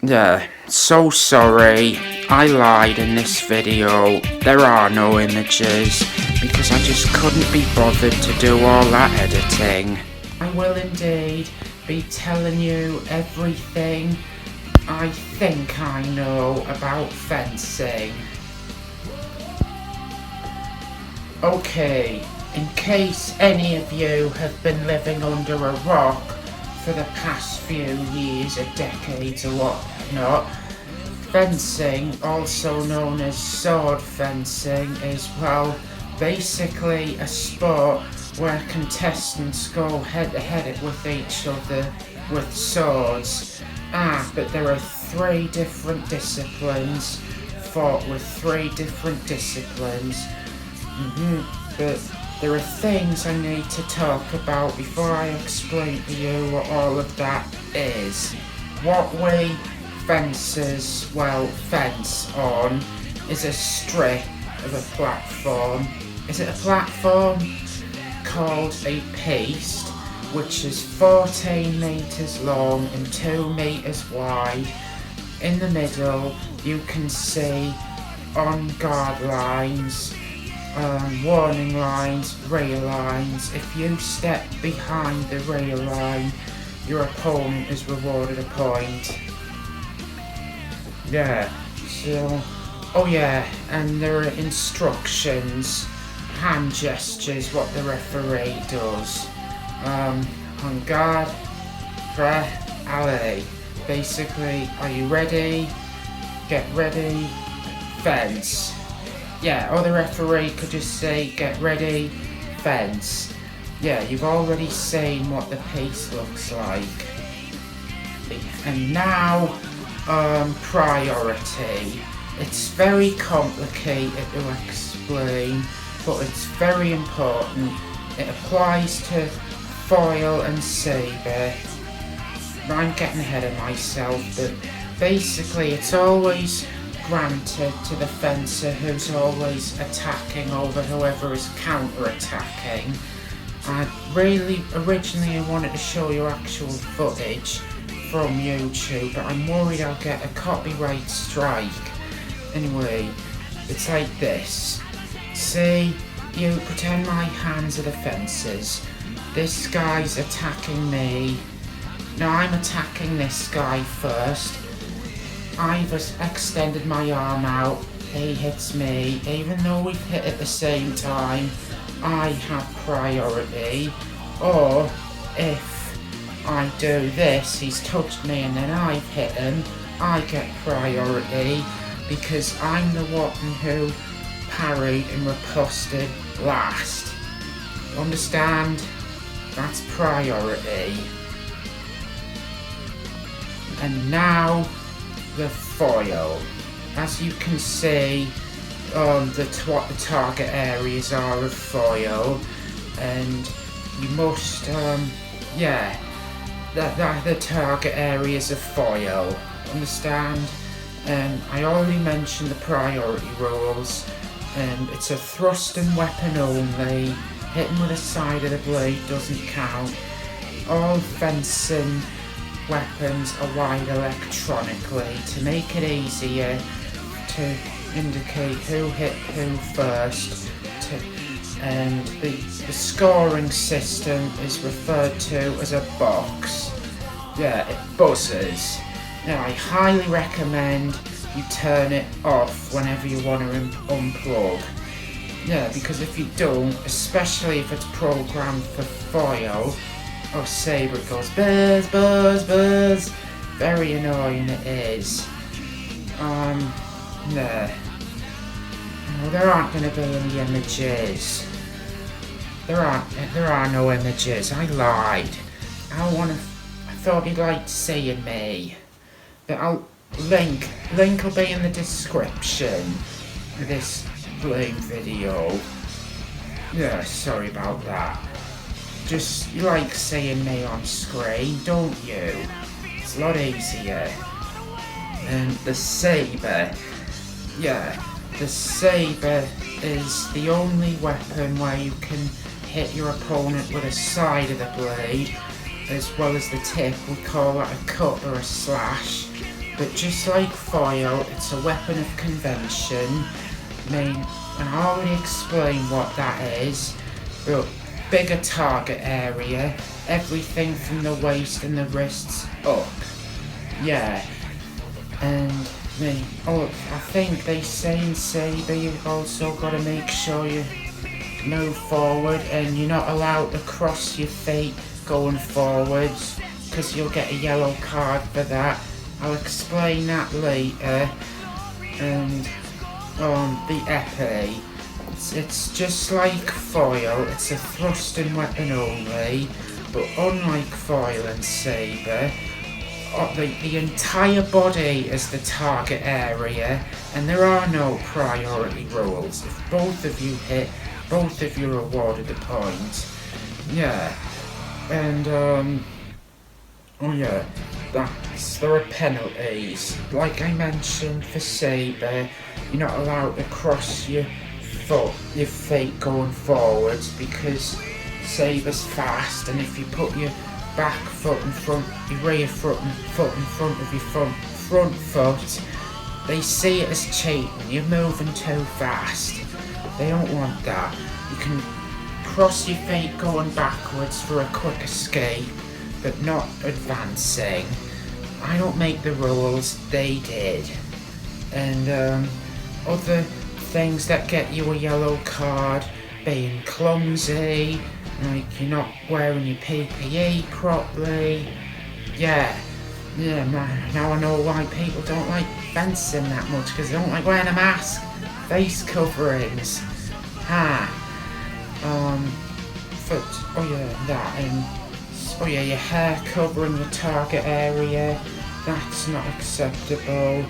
Yeah, so sorry. I lied in this video. There are no images because I just couldn't be bothered to do all that editing. I will indeed be telling you everything I think I know about fencing. Okay, in case any of you have been living under a rock for the past few years or decades or whatnot, fencing, also known as sword fencing, is, well, basically a sport where contestants go head to head with each other with swords. But there are three different disciplines, fought with three different disciplines. But there are things I need to talk about before I explain to you what all of that is. What we fencers, well, fence on is a strip of a platform. Is it a platform? Called a piste, which is 14 metres long and 2 metres wide. In the middle you can see on guard lines, warning lines, rail lines. If you step behind the rail line, your opponent is rewarded a point. Yeah, so, oh yeah, and there are instructions, hand gestures, what the referee does. On guard, prêt, allez. Basically, are you ready? Get ready, fence. Yeah, or the referee could just say, get ready, fence. Yeah, you've already seen what the piece looks like. And now, priority. It's very complicated to explain, but it's very important. It applies to foil and sabre. I'm getting ahead of myself, but basically it's always granted to the fencer who's always attacking over whoever is counter-attacking. Originally I wanted to show you actual footage from YouTube, but I'm worried I'll get a copyright strike. Anyway, it's like this. See, you pretend my hands are the fencers. This guy's attacking me. Now I'm attacking this guy first. I've extended my arm out. He hits me. Even though we've hit at the same time, I have priority. Or if I do this, he's touched me and then I've hit him, I get priority because I'm the one who parried and riposted last. Understand? That's priority. And now the foil. As you can see, what the target areas are of foil, and you must, the target areas of foil. Understand? I already mentioned the priority rules, and it's a thrust and weapon only. Hitting with the side of the blade doesn't count. All fencing weapons are wired electronically to make it easier to indicate who hit who first. And the scoring system is referred to as a box. Yeah, it buzzes. Now I highly recommend you turn it off whenever you want to unplug. Yeah, because if you don't, especially if it's programmed for foil or sabre, it goes buzz, buzz, buzz. Very annoying it is. No. No, there aren't going to be any images. There are no images. I lied. I thought you'd like seeing me. But link will be in the description of this blame video. Yeah, sorry about that. Just, you like seeing me on screen, don't you? It's a lot easier. And the sabre. Yeah, the sabre is the only weapon where you can hit your opponent with the side of the blade, as well as the tip. We call that a cut or a slash. But just like foil, it's a weapon of convention. And I already explained what that is, but bigger target area, everything from the waist and the wrists up. Yeah, and I think they say in Sabre you've also got to make sure you move forward and you're not allowed to cross your feet going forwards because you'll get a yellow card for that. I'll explain that later. And the épée, it's just like foil, it's a thrusting weapon only, but unlike foil and sabre, the entire body is the target area and there are no priority rules. If both of you hit, both of you are awarded a point. Yeah, and there are penalties. Like I mentioned for sabre, you're not allowed to cross your feet going forwards because sabre's fast, and if you put your back foot in front, your rear foot in front of your front foot, they see it as cheating. You're moving too fast. They don't want that. You can cross your feet going backwards for a quick escape, but not advancing. I don't make the rules, they did. And other things that get you a yellow card, being clumsy, like you're not wearing your PPE properly. Yeah, now I know why people don't like fencing that much, because they don't like wearing a mask, face coverings. Your hair covering your target area, that's not acceptable.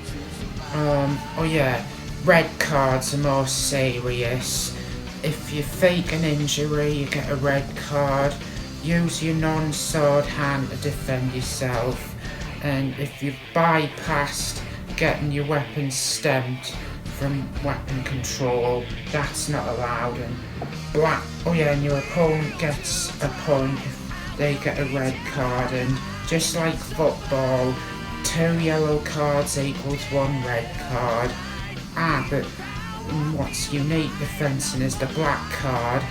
Red cards are more serious. If you fake an injury, you get a red card. Use your non-sword hand to defend yourself. And if you've bypassed getting your weapon stamped from weapon control, that's not allowed. And your opponent gets a point if they get a red card. And just like football, 2 yellow cards equals 1 red card. But what's unique to fencing is the black card.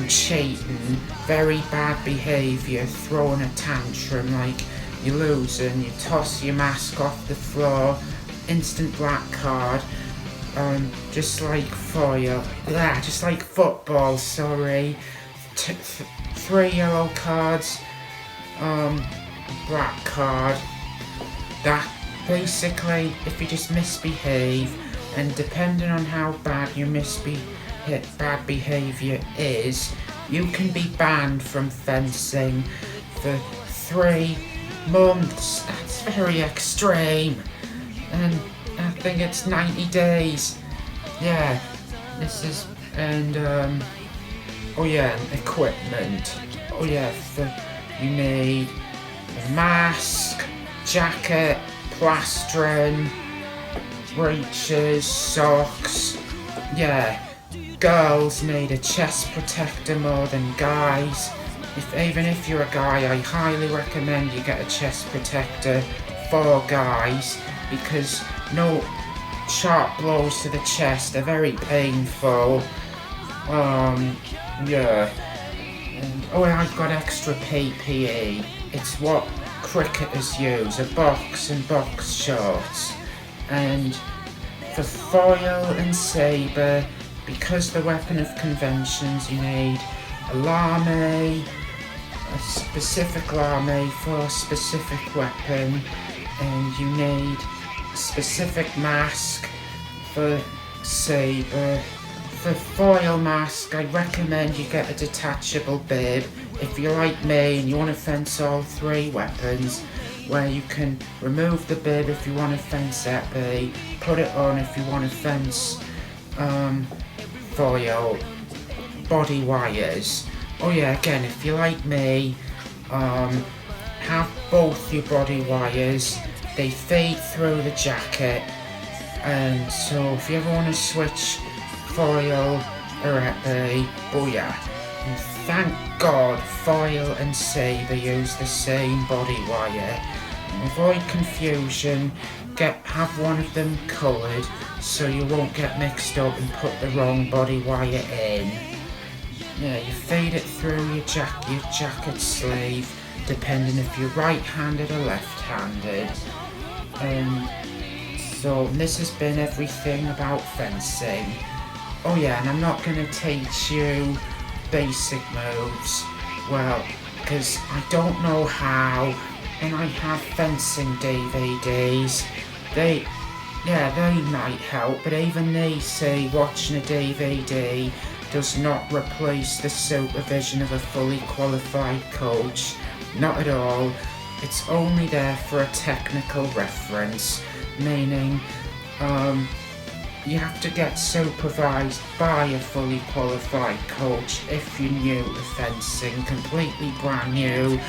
Cheating, very bad behaviour, throwing a tantrum like you're losing, you toss your mask off the floor, instant black card. Just like football, sorry. 3 yellow cards, black card. That basically, if you just misbehave, and depending on how bad your bad behaviour is, you can be banned from fencing for 3 months. That's very extreme. And I think it's 90 days. Yeah, equipment. You need a mask, jacket, plastron, breeches, socks. Yeah, girls need a chest protector more than guys. Even if you're a guy, I highly recommend you get a chest protector for guys, because no sharp blows to the chest are very painful. I've got extra PPE. It's what cricketers use, a box and box shorts. And for foil and sabre, because the weapon of conventions, you need a lame, a specific lame for a specific weapon, and you need a specific mask for sabre. For foil mask, I recommend you get a detachable bib. If you're like me and you want to fence all 3 weapons, where you can remove the bib if you want to fence épée, put it on if you want to fence foil, body wires. Again, if you're like me, have both your body wires, they feed through the jacket, and so if you ever want to switch foil or épée, booyah. And thank God foil and sabre use the same body wire. Avoid confusion, have one of them coloured so you won't get mixed up and put the wrong body wire in. Yeah, you feed it through your jacket sleeve, depending if you're right-handed or left-handed. So this has been everything about fencing. Oh yeah, and I'm not going to teach you basic moves, well, because I don't know how, and I have fencing DVDs. They might help, but even they say watching a DVD does not replace the supervision of a fully qualified coach. Not at all. It's only there for a technical reference, meaning you have to get supervised by a fully qualified coach if you're new to fencing, completely brand new.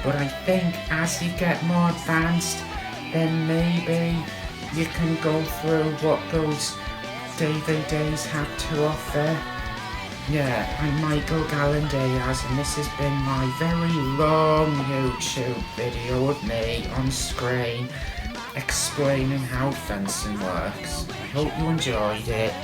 But I think as you get more advanced, then maybe you can go through what those DVDs have to offer. Yeah, I'm Michael Gallandiaz, and this has been my very long YouTube video of me on screen explaining how fencing works. I hope you enjoyed it.